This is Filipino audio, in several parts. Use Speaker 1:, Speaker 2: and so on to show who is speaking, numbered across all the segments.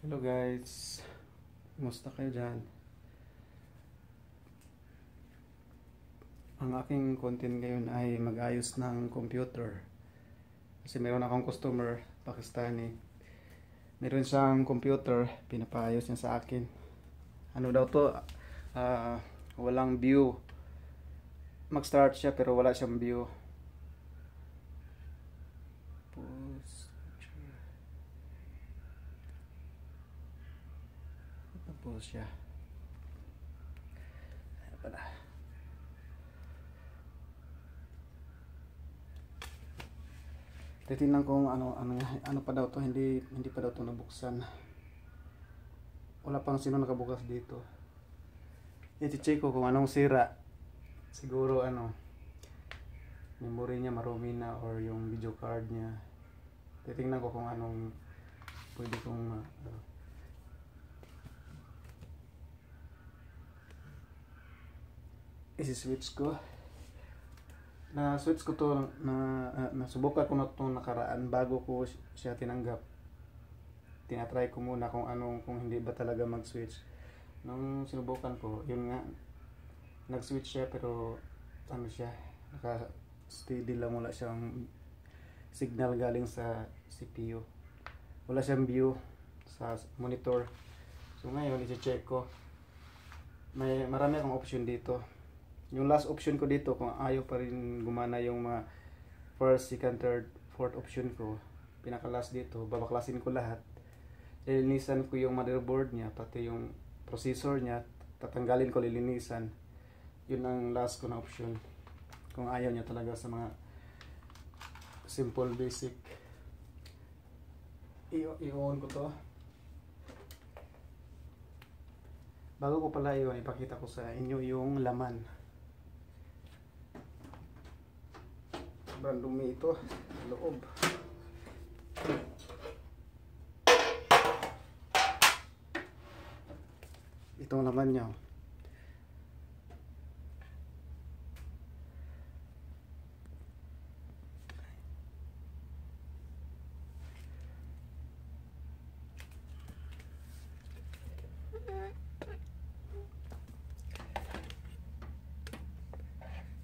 Speaker 1: Hello guys, kumusta kayo dyan? Ang aking content ngayon ay mag-ayos ng computer. Kasi meron akong customer, Pakistani. Meron siyang computer, pinapaayos niya sa akin. Ano daw to? Walang view. Mag-start siya pero wala siyang view. Tapos siya. Ayan pala. Titingnan kung ano pa daw to, hindi pa daw to nabuksan. Wala pang sino nakabukas dito. I-check ko kung anong sira. Siguro memory niya marumi na or yung video card niya. Titingnan ko kung anong pwede kong isi-switch ko. Na-switch ko to, nasubukan ko na itong nakaraan bago ko siya tinanggap. Tinatry ko muna kung hindi ba talaga mag-switch. Nung sinubukan ko, yun nga, nag-switch siya pero naka-steady lang, wala siyang signal galing sa CPU. Wala siyang view sa monitor. So ngayon, i-check ko. Marami akong option dito. Yung last option ko dito, kung ayaw pa rin gumana yung mga first, second, third, fourth option ko, pinaka-last dito, babaklasin ko lahat. Lilinisan ko yung motherboard niya, pati yung processor niya, tatanggalin ko, lilinisan. Yun ang last ko na option. Kung ayaw niya talaga sa mga simple basic. I-on ko to. Bago ko pala yun, ipakita ko sa inyo yung laman. Sobrang dumi ito sa loob. Itong laman niya.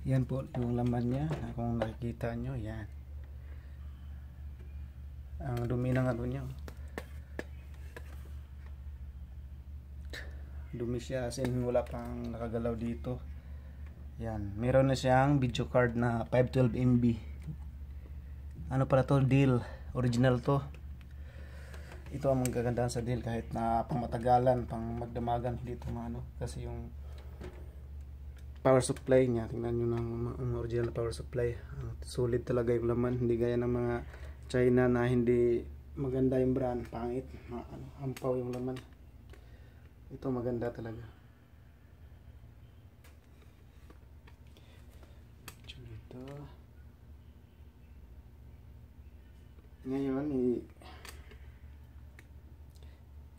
Speaker 1: Yan po yung laman niya, kung nakikita nyo, yan. Ang dumi ng niya. Dumi siya, as in wala pang nakagalaw dito. Yan, meron na siyang video card na 512 MB. Ano pala to? Deal. Original to. Ito ang magagandaan sa deal kahit na pang matagalan, pang magdamagan dito kasi yung power supply niya, tingnan nyo ng original power supply. Solid talaga yung laman, hindi gaya ng mga China na hindi maganda yung brand, pangit, ampaw yung laman. Ito maganda talaga. Ito. Ngayon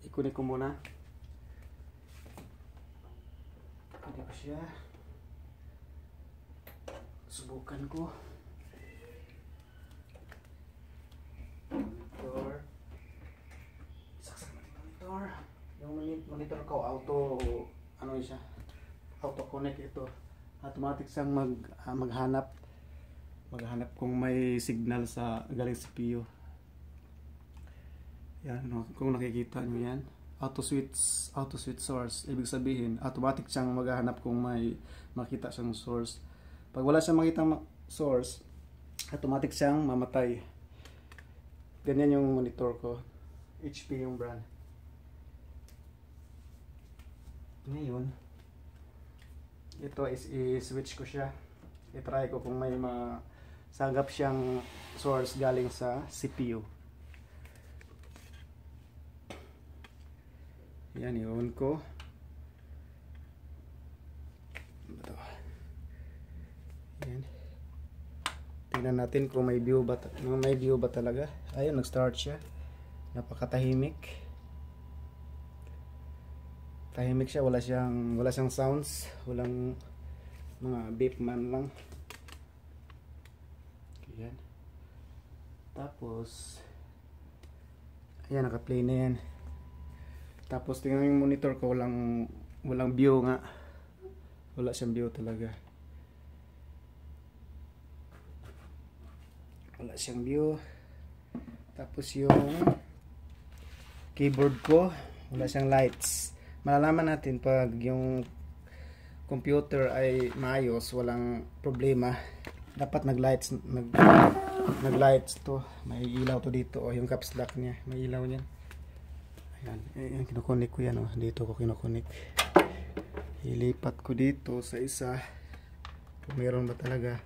Speaker 1: ikunin ko muna. Pwede ko siya. Subukan ko. Monitor. Saksak natin monitor. Yung monitor ko auto siya? Auto connect ito. Automatic siyang maghanap kung may signal sa galing sa CPU. Yan, kung nakikita nyo yan. Auto switch source. Ibig sabihin, automatic siyang maghahanap kung may makita siyang source. Pag wala siyang makitang source, automatic siyang mamatay. Ganyan yung monitor ko. HP yung brand. Ngayon, ito is i-switch ko siya. I-try ko kung may masagap siyang source galing sa CPU. Yan, i-on ko. Ito. Yan. Tingnan natin kung may view ba talaga. Ayun, nag-start siya. Napakatahimik. Tahimik siya, wala siyang sounds, walang mga beep man lang. Yan. Tapos ayan, naka-play na yan. Tapos tingnan yung monitor ko, walang view nga. Wala siyang view talaga. Wala siyang view. Tapos yung keyboard ko, wala siyang lights. Malalaman natin pag yung computer ay maayos, walang problema. Dapat nag-lights to. May ilaw to dito. O yung caps lock niya, may ilaw niyan. Ayan, kinukunik ko yan. Dito ko kinukunik. Ilipat ko dito sa isa. Kung meron ba talaga.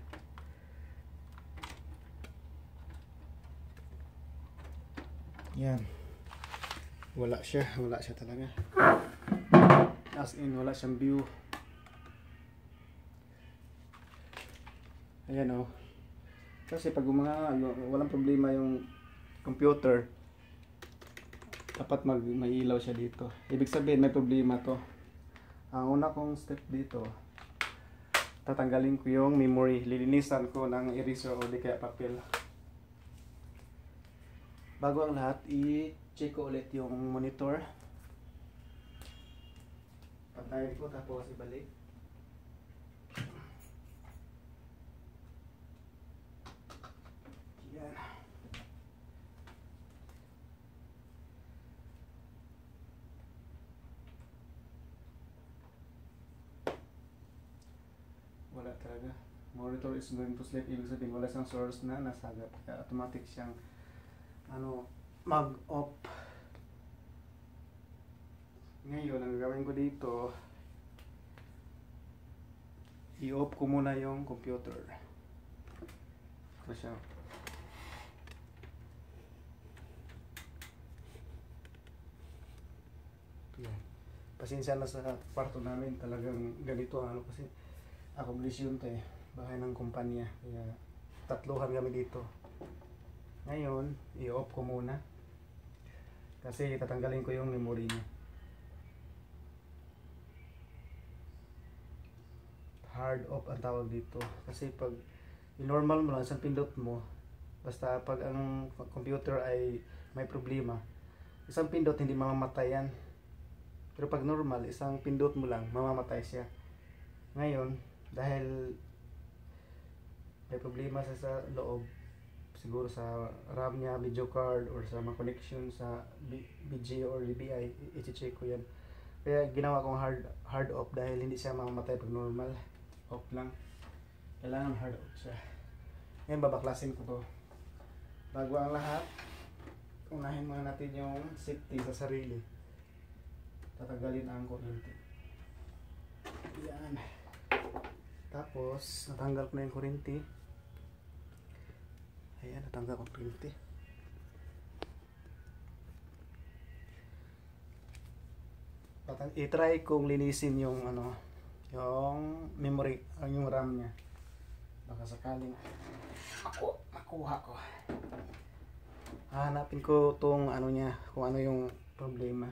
Speaker 1: Yan. Wala siya talaga. As in, wala siyang view. Ayan o. Kasi pag walang problema yung computer, dapat may ilaw siya dito. Ibig sabihin may problema to. Ang una kong step dito, tatanggalin ko yung memory. Lilinisan ko ng eraser o di kaya papel. Bago ang lahat, i-check ko ulit yung monitor. Patayin ko tapos ibalik. Yan. Wala talaga. Monitor is going to sleep. Ibig sabihin wala siyang source na nasagap. Kaya automatic siyang mag-off. Ngayon, ang gagawin ko dito, i-off ko muna yung computer. Ito siya. Yan. Pasensya na sa kwarto namin, talagang ganito kasi accommodation to bahay ng kumpanya, kaya tatluhan kami dito. Ngayon, i-off ko muna kasi tatanggalin ko yung memory niya. Hard off ang tawag dito kasi pag normal mo lang, isang pindot mo, basta pag ang computer ay may problema, isang pindot hindi mamamatay yan. Pero pag normal, isang pindot mo lang, mamamatay siya. Ngayon, dahil may problema sa loob, siguro sa RAM niya, video card, or sa mga connection sa BG or DBI, i-check ko yan. Kaya ginawa kong hard off dahil hindi siya mamamatay pag normal. Off lang. Kailangan hard off siya. Ngayon, babaklasin ko to. Bago ang lahat, unahin muna natin yung safety sa sarili. Tatanggalin ang kuryente. Yan. Tapos, natanggal ko na yung kuryente. Ayan, natanggal ko kuryente. I-try kong linisin yung yung memory, yung RAM niya. Baka sakaling makuha ko. Hanapin ko tong niya, kung ano yung problema.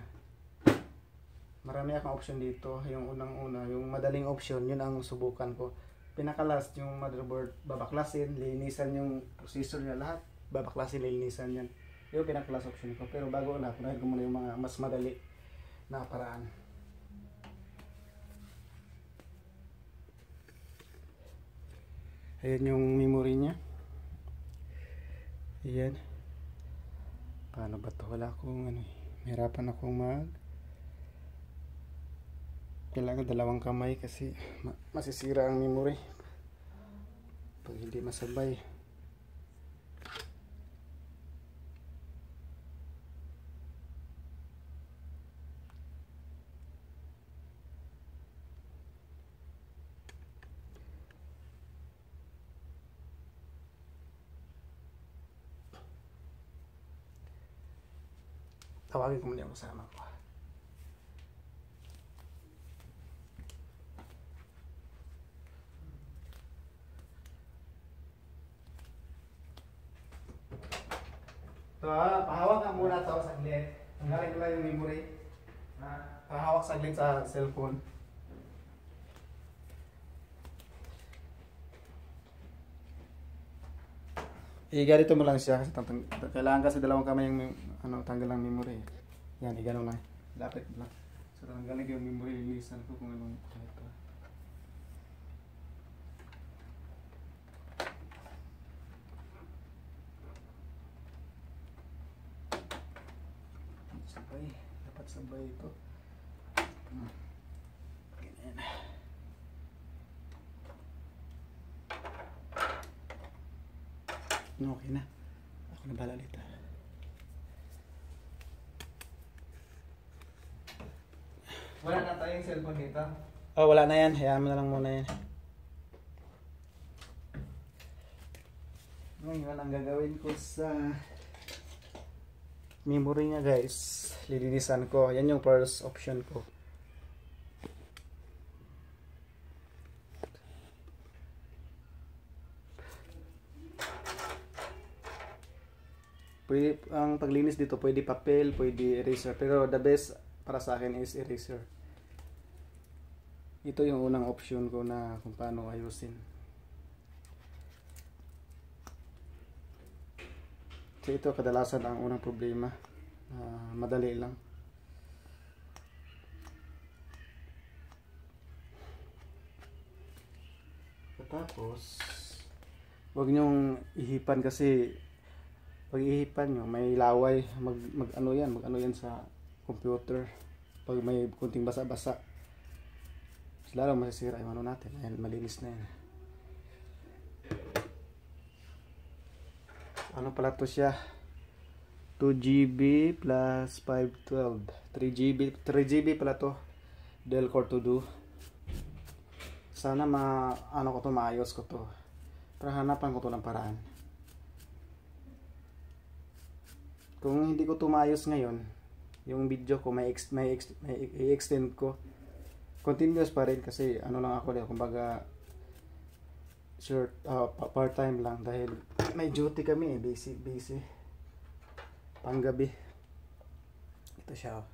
Speaker 1: Marami akong option dito. Yung unang-una, yung madaling option, yun ang subukan ko. Pinaka-last, yung motherboard, babaklasin, linisan yung processor niya, lahat babaklasin, linisan yan. Yung pinaka-last option ko. Pero bago na, punahin ko muna yung mga mas madali na paraan. Ayan yung memory niya. Ayan. Paano ba ito? Wala akong mahirapan akong kailangan dalawang kamay kasi masisira ang memory pag hindi masabay. Tawagin ko muna yung kasama ko. Pahawak ka muna ito saglit. Tanggalin ko lang yung memory. Pahawak saglit sa cellphone. Ganito mo lang siya kasi kailangan kasi dalawang kamay yung tanggal ng memory. Yan, igano lang. Lapit lang. So tanggalin ko yung memory, linisan ko kung anong ito. Sabay, dapat sabay ito. Ganyan. Okay na. Ako na bahala dito.
Speaker 2: Wala na tayong cellphone dito.
Speaker 1: Oh, wala na yan. Hayaan mo na lang muna yan. Ngayon, ang gagawin ko sa memory niya guys, lilinisan ko. Yan yung first option ko. Pwede, ang paglinis dito, pwede papel, pwede eraser. Pero the best para sa akin is eraser. Ito yung unang option ko na kung paano ayusin. So ito kadalasan ang unang problema. Madali lang. Tapos huwag nyong ihipan kasi pag ihipan nyo may laway, mag ano yan sa computer pag may kunting basa-basa. Lalo masisira yung ano natin. Ayan, malinis na yan. Ano pala to siya? 2GB plus 512. 3GB pala to. Dell Core 2 Duo. Sana maayos ko to. Pero hanapan ko to ng paraan. Kung hindi ko to maayos ngayon, yung video ko may i-extend ko. Continuous pa rin kasi ano lang ako dito, kumbaga part time lang dahil may duty kami, busy panggabi. Ito siya.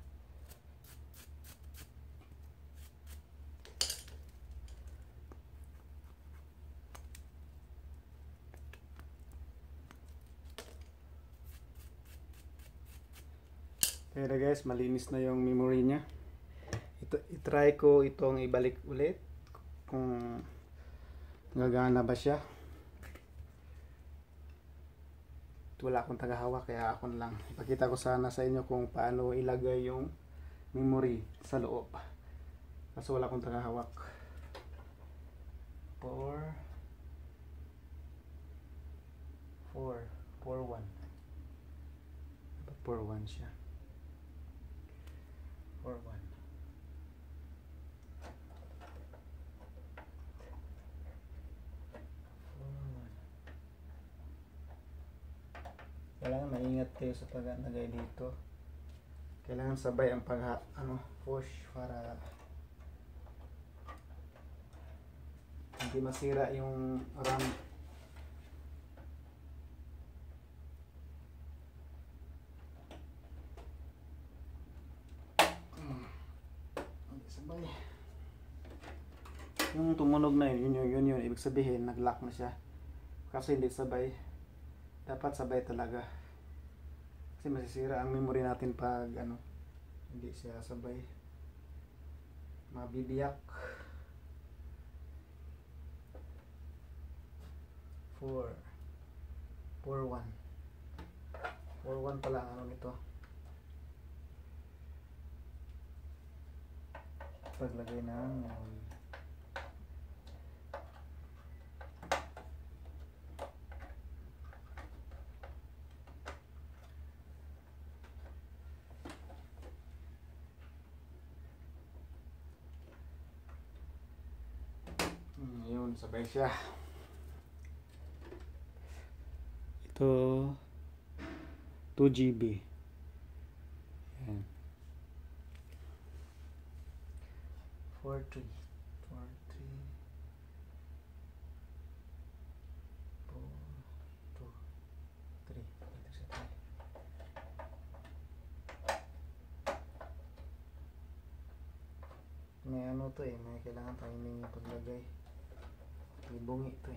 Speaker 1: Kaya guys, malinis na yung memory niya. I-try ko itong ibalik ulit kung gagana ba siya. Wala akong tagahawak kaya ako lang. Ipakita ko sana sa inyo kung paano ilagay yung memory sa loob. Kasi wala akong tagahawak. 4-1. Dapat 4-1 siya. 4-1. Kailangan maingat kayo sa paglagay dito. Kailangan sabay ang push para hindi masira yung RAM. Sabay. Yung tumunog na yun, ibig sabihin nag-lock na siya. Kasi hindi sabay. Dapat sabay talaga. Kasi masisira ang memory natin pag hindi siya sabay. Mabibiyak. 4-1 pala ang nito. Paglagay ng yun, sabay siya. Ito 2GB. Yan. 4-3 ito siya. May to may kailangan timing yung paglagay. May bungi to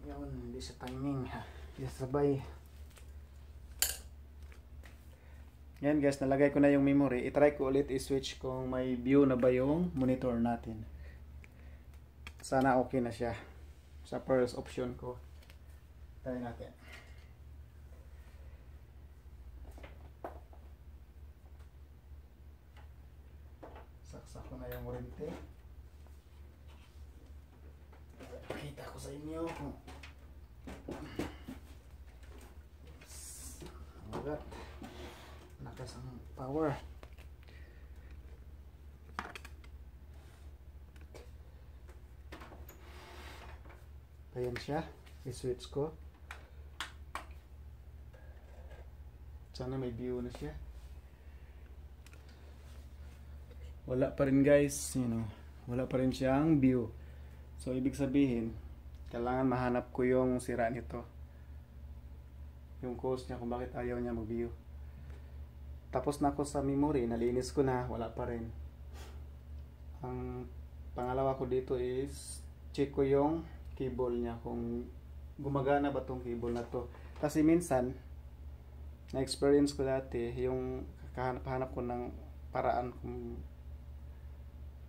Speaker 1: yun, hindi sa timing ha, hindi sabay. Ngayon guys, nalagay ko na yung memory. I-try ko ulit i-switch kung may view na ba yung monitor natin. Sana okay na siya. Sa first option ko. Try natin. Saksak ko na yung warranty. Pakita ko sa inyo kung magat lakas ang power. Ayan siya, i-switch ko. Sana may view na siya. Wala pa rin guys, wala pa rin siyang view. So ibig sabihin, kailangan mahanap ko yung sira nito. Yung cause niya kung bakit ayaw niya mag-view. Tapos na ako sa memory, nalinis ko na, wala pa rin. Ang pangalawa ko dito is check ko yung cable niya kung gumagana ba tong cable na to. Kasi minsan na-experience ko dati yung hanap ko ng paraan kung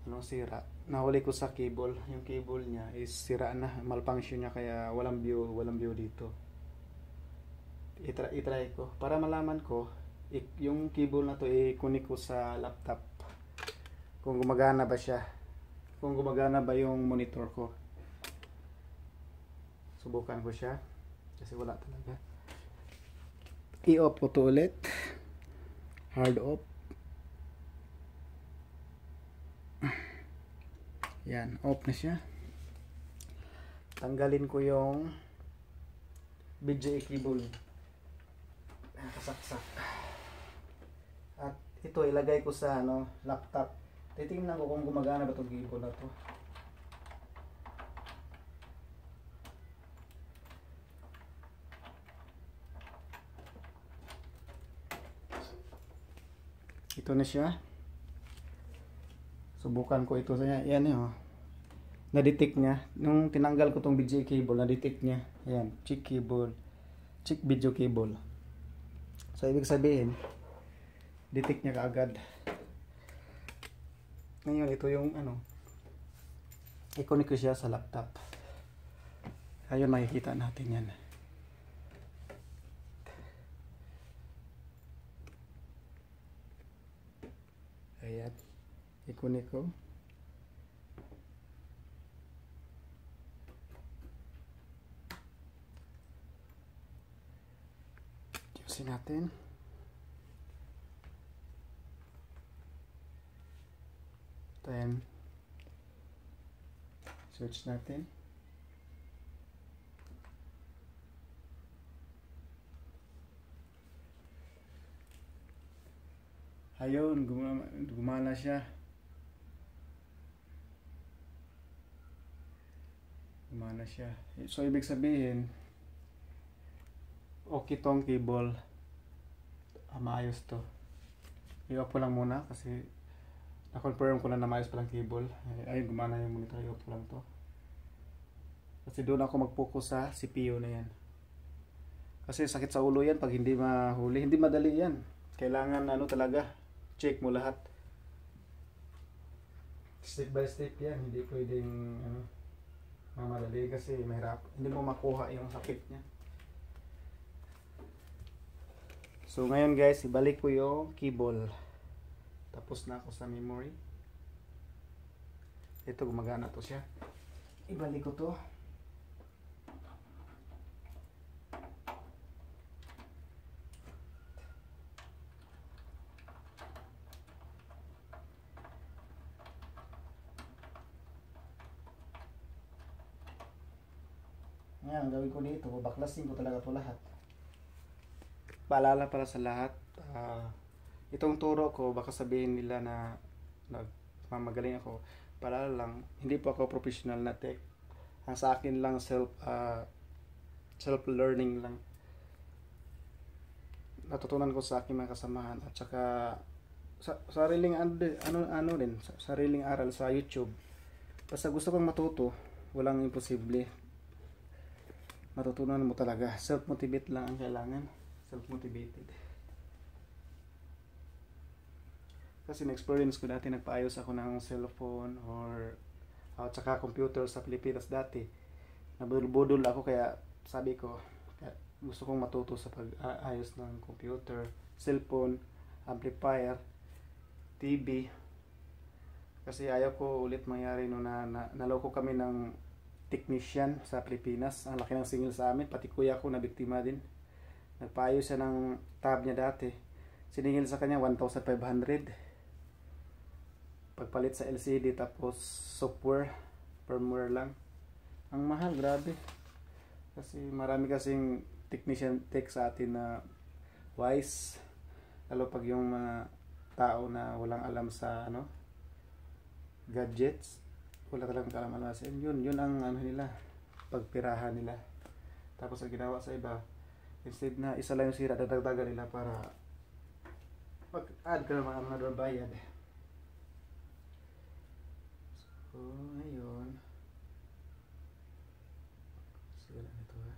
Speaker 1: anong sira. Nahuli ko sa cable, yung cable niya is sira na, malfunction niya kaya walang view dito. I-try ko para malaman ko yung cable na to i-connect ko sa laptop kung gumagana ba siya, kung gumagana ba yung monitor ko. Subukan ko siya kasi wala talaga. I-off ko to ulit, hard off. Yan, off na siya. Tanggalin ko yung BGA cable. Kasaksak. At ito ilagay ko sa laptop. Titingnan ko kung gumagana ba itong cable na to. Ito na siya. Subukan ko ito sa niya. Yan na-detect niya. Nung tinanggal ko tong BGA cable, na-detect niya. Ayan, check cable. Check video cable. So, ibig sabihin, detect niya kaagad. Ngayon, ito yung i-connect ko siya sa laptop. Ayun, makikita natin yan. Ayan. I-connect ko. Ayusin natin. Then, switch natin. Ayun, gumana siya. Gumana siya. So, ibig sabihin, okay tong cable. Maayos to. I-off ko lang muna kasi na-confirm ko na maayos palang cable. Ayun, gumana yung monitor. I-off ko lang to. Kasi doon ako mag-focus sa CPU na yan. Kasi sakit sa ulo yan pag hindi mahuli. Hindi madali yan. Kailangan talaga. Check mo lahat. Step by step yan. Hindi pwedeng mamadali kasi mahirap. Hindi mo makuha yung sakit niya. So ngayon guys, ibalik ko yung cable. Tapos na ako sa memory. Ito, gumagana to siya. Ibalik ko to. Ngayon, gawin ko dito, baklasin ko talaga to lahat. Paalala para sa lahat, itong turo ko, baka sabihin nila na nagmamagaling ako. Paalala lang, hindi po ako professional na tech. Ang sa akin lang self-learning lang. Natutunan ko sa aking mga kasamahan at saka sariling sariling aral sa YouTube. Basta gusto kong matuto, walang imposible. Matutunan mo talaga. Self-motivate lang ang kailangan. Self-motivated. Kasi na-experience ko dati, nagpaayos ako ng cellphone or at saka computer sa Pilipinas dati. Nabudol-budol ako kaya sabi ko, kaya gusto kong matuto sa pag-ayos ng computer, cellphone, amplifier, TV. Kasi ayaw ko ulit mangyari no na naloko kami ng technician sa Pilipinas. Ang laki ng singil sa amin, pati kuya ko na biktima din. Nagpaayos siya ng tab niya dati. Siningil sa kanya 1,500. Pagpalit sa LCD tapos software, firmware lang. Ang mahal, grabe. Kasi marami kasing technician tech sa atin na wise. Lalo pag yung mga tao na walang alam sa gadgets, wala talagang kaalaman sa yun ang nila, pagpirahan nila. Tapos ang ginawa sa iba, instead na isa lang yung sira, dadagdagan nila para mag-add ka ng mga bayad. So, ayun. Sige lang ito ha.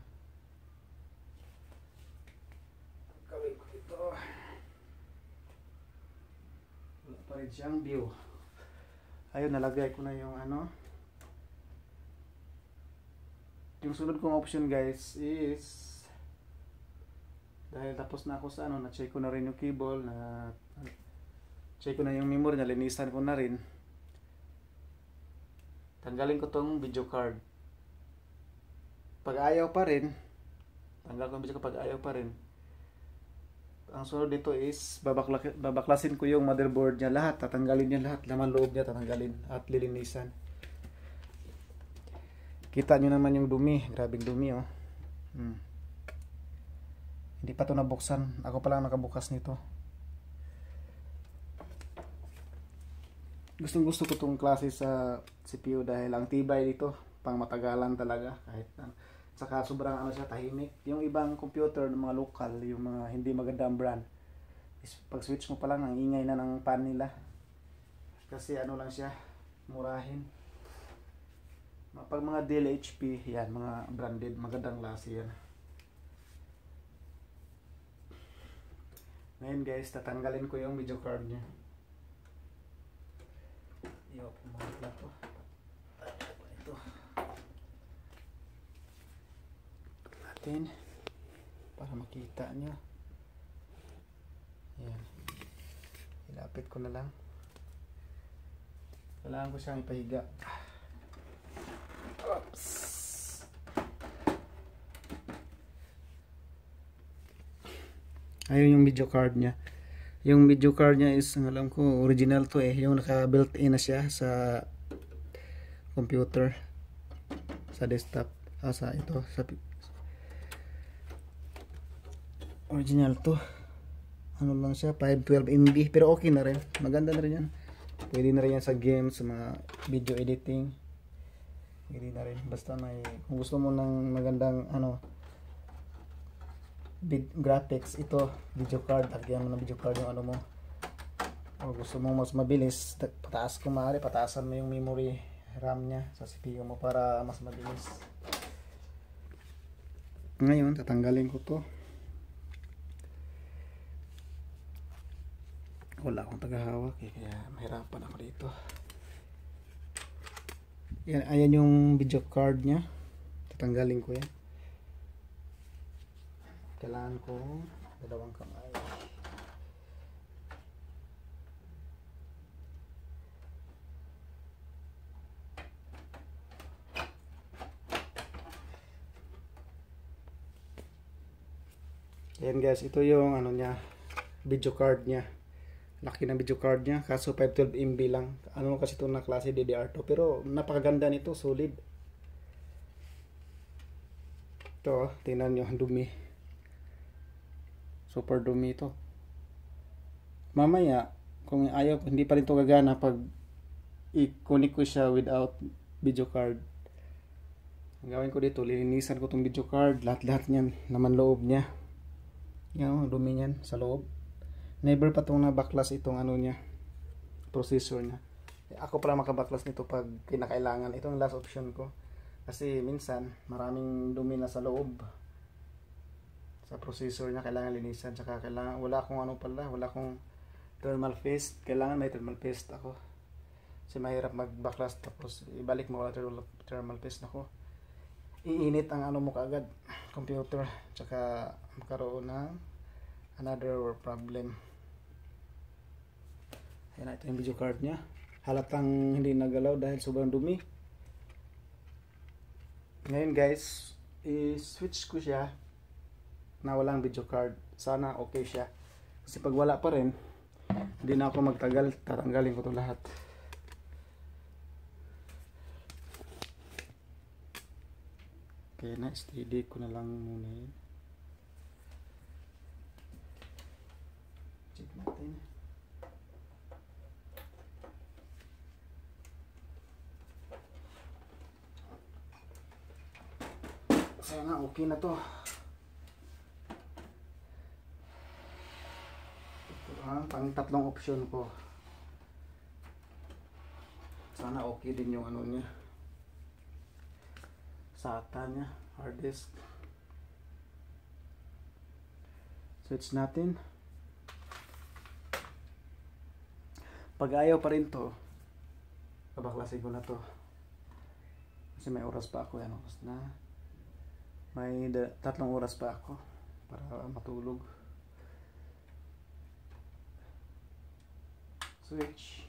Speaker 1: Gawin ko ito. Wala pa rin siyang view. Ayun, nalagay ko na yung Yung sunod kong option guys is, dahil tapos na ako sa na-check ko na rin yung cable, check ko na yung memory, nalinisan ko na rin. Tanggalin ko tong video card. Pag ayaw pa rin, tanggal ko yung video card pag ayaw pa rin. Ang sunod dito is babaklasin ko yung motherboard niya lahat, tatanggalin niya lahat, laman loob niya tatanggalin at lilinisan. Kita nyo naman yung dumi, grabing dumi oh. Hindi pa to nabuksan, ako pa lang nakabukas nito. Gustong gusto ko tong klase sa CPU dahil ang tibay dito, pang matagalan talaga kahit saka sobrang siya, tahimik. Yung ibang computer ng mga local, yung mga hindi magandang brand, pag switch mo pa lang ang ingay na ng pan nila. Kasi lang siya, murahin. Pag mga Dell, HP, yan, mga branded, magandang klase yan. Ngayon guys, tatanggalin ko yung video card niya. Pumunit lang to. Ito natin para makita nyo. Ayan, ilapit ko na lang. Kailangan ko siyang ipahiga. Oops. Ayun yung video card niya. Yung video card niya is, ang alam ko, original to yung naka built-in na siya sa computer, sa desktop, sa original to. Lang siya, 512 MB, pero okay na rin, maganda na rin yan. Pwede na rin yan sa games, sa mga video editing. Pwede na rin, basta kung gusto mo ng magandang graphics, ito video card, lagyan mo ng video card yung mo. O gusto mo mas mabilis, pataasan mo yung memory RAM nya sa CPU mo para mas mabilis. Ngayon tatanggalin ko to. Wala akong tagahawak kaya mahirapan ako dito. Ayan yung video card nya, tatanggalin ko yan. Kailangan ko dalawang kamay. Ayan guys, ito yung niya, video card niya. Laki ng video card niya, kaso 512 MB lang. Kasi ito na klase DDR2, pero napakaganda nito, solid. Ito, tingnan nyo ang dumi. Super dumi ito. Mamaya, kung ayaw, hindi pa rin ito gagana pag i-connect ko siya without video card. Ang gawin ko dito, lilinisan ko itong video card, lahat-lahat niyan, naman loob niya. Yan, dumi niyan sa loob. Never pa itong nabaklas itong niya, processor niya. Ako pala makabaklas nito pag kinakailangan. Ito ang last option ko. Kasi minsan, maraming dumi na sa loob. Sa processor niya kailangan linisan, tsaka wala akong wala akong Thermal paste. Kailangan may thermal paste ako. Kasi mahirap mag-backlash tapos ibalik mo wala thermal paste ako. Iinit ang ano mo kaagad, computer, tsaka magkaroon ng another problem. Ayan na, ito yung video card nya. Halatang hindi nagalaw dahil sobrang dumi. Ngayon guys, i-switch ko siya na walang video card. Sana okay siya. Kasi pag wala pa rin, hindi na ako magtagal, tatanggalin ko ito lahat. Kaya na, steady ko na lang muna yun. Check natin. Sana okay na to. Ito ang pang tatlong option ko. Sana okay din yung ano niya. SATA nya, hard disk. Switch natin. Pag ayaw pa rin to, babaklasin ko na to. Kasi may oras pa ako. Yan, oras na. May 3 oras pa ako para matulog. Switch.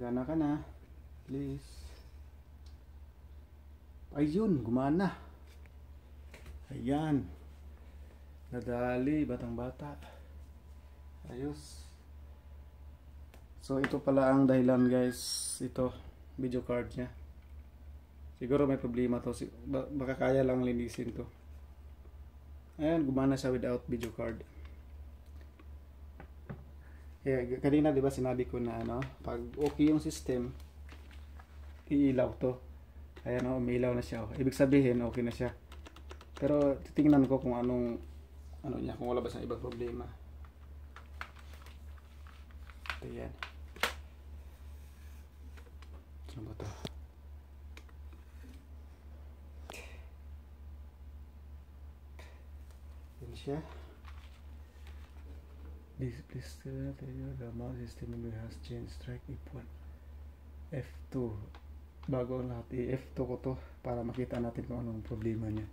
Speaker 1: Gana ka na. Please. Ayun, gumana. Ayan. Nadali, batang bata. Ayos. So ito pala ang dahilan guys. Ito, video card nya. Siguro may problema to. Baka kaya lang linisin to. Ayan, gumana siya without video card. Kaya kanina 'di ba sinabi ko na ano, pag okay yung system, iilaw to. Ayan o, umiilaw na siya. Ibig sabihin, okay na siya. Pero titingnan ko kung anong ano niya, kung wala ba siyang ibang problema. Ito yan. Ano ba ito? Yan siya. Please tell you the mouse system has changed. Strike F1. F2. Bago ang lahat, i-F2 ko to para makita natin kung anong problema niya.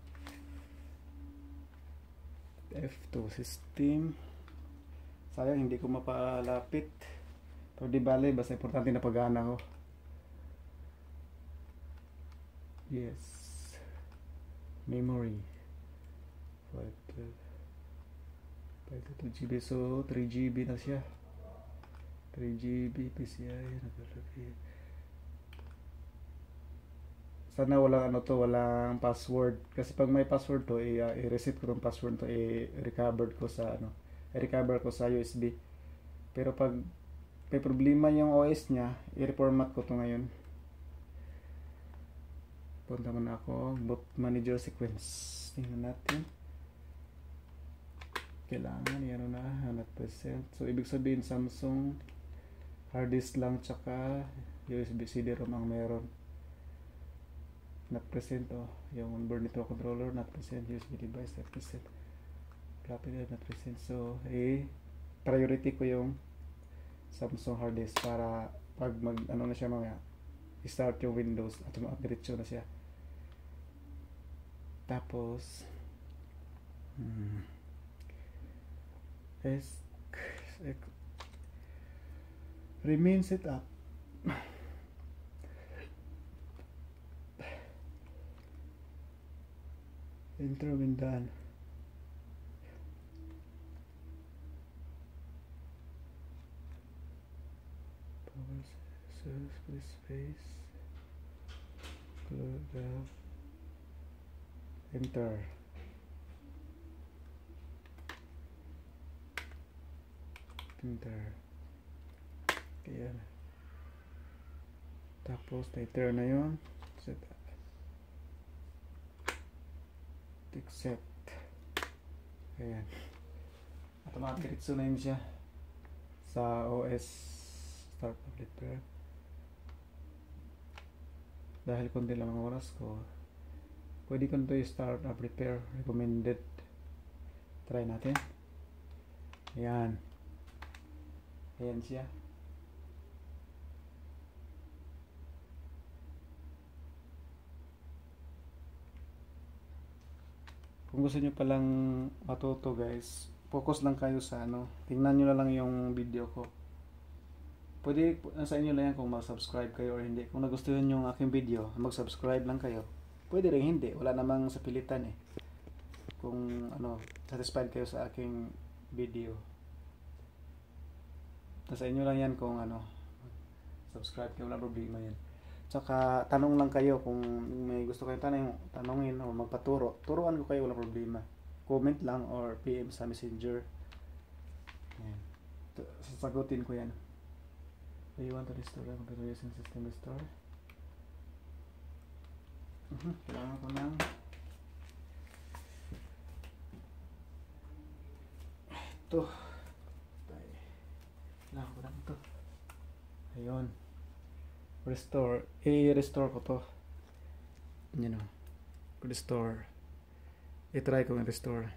Speaker 1: F2 system. Sayang hindi ko mapalapit. Pero di bale, basta importante na pagana ko. Yes. Memory. 512 GB. So 3GB na siya. 3GB PCI. Sana walang ano to, walang password. Kasi pag may password to, i-reset ko tong password to, i-recover ko sa ano, i-recover ko sa USB. Pero pag may problema yung OS niya, i-reformat ko to ngayon. Punta muna ako, boot manager sequence. Tingnan natin. Kailangan yan na 100%. So ibig sabihin Samsung hard disk lang tsaka USB CD-ROM ang meron. Not present yung onboard nito controller, not present USB device, not present floppy drive, not present. So priority ko yung Samsung hard disk para pag mag ano na siya mamaya i-start yung Windows at diretso na siya. Tapos remain setup. Enter when done. Power source space. Close down. Enter. Enter. Kaya tapos enter na yun. Setup. Accept. Ayan. Automatic diretso na yun siya sa OS start public pair. Dahil kundi lang ang oras ko, pwede ko nito i-start up repair recommended. Try natin. Ayan. Ayan siya. Kung gusto nyo palang matuto guys, focus lang kayo sa ano, tingnan nyo na lang yung video ko. Pwede nasa inyo lang yan kung mag-subscribe kayo or hindi. Kung nagustuhan yung aking video, mag-subscribe lang kayo. Pwede rin hindi, wala namang sa pilitan eh. Kung ano, satisfied kayo sa aking video. Nasa inyo lang yan kung ano, subscribe kayo, wala problema yan. Tsaka tanong lang kayo kung may gusto kayong tanongin o magpaturo. Turuan ko kayo, wala problema. Comment lang or PM sa Messenger. Yan. Sasagutin ko yan. Do you want to restore the computer using system restore? Kailangan ko ng ito. Kailangan ko ng ito. Ayun. Restore. I-restore ko to. You know. Restore. I-try ko i-restore.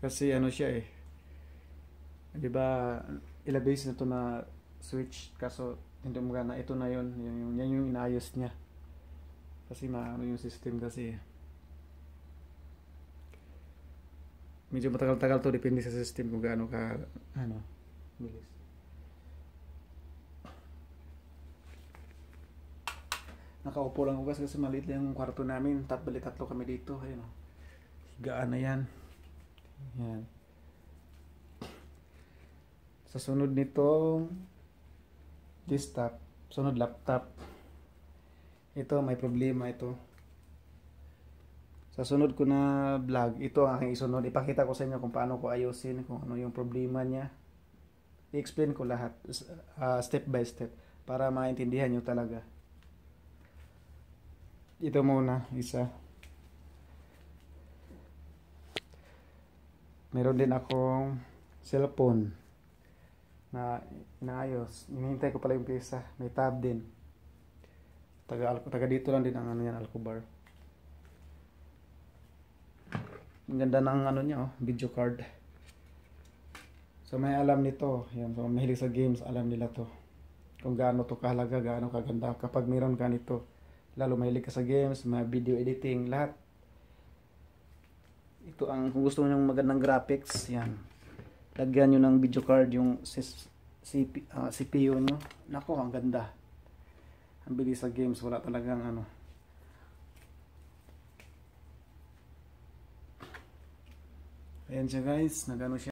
Speaker 1: Kasi ano siya eh. Di ba ilabase na to na switch kaso hindi mo gana, ito na yun yan yung inayos niya kasi maano yung system kasi medyo matagal-tagal to, depende sa system kung gaano ka ano bilis. Nakaupo lang ako kasi maliit lang yung kwarto namin, tatlo kami dito, ayun o, higaan na yan. Yan. Sa sunod nitong desktop, sunod laptop, ito may problema ito. Sa sunod ko na vlog, ito ang aking isunod. Ipakita ko sa inyo kung paano ko ayusin, kung ano yung problema niya. I-explain ko lahat step by step para maintindihan nyo talaga. Ito muna, isa. Meron din akong cellphone na inaayos. Hinihintay ko pala yung pyesa. May tab din. Taga dito lang din ang ano yan, Alcobar. Ang ganda ng ano niya, oh, video card. So may alam nito. Yan, so mahilig sa games, alam nila to. Kung gaano to kahalaga, gaano kaganda kapag meron ka nito. Lalo mahilig ka sa games, mga video editing, lahat. Ito ang, kung gusto niyo ng magandang graphics, yan. Lagyan nyo ng video card yung CPU nyo. Nako, ang ganda. Ang bilis sa games, wala talagang ano. Ayan siya guys, nagano siya.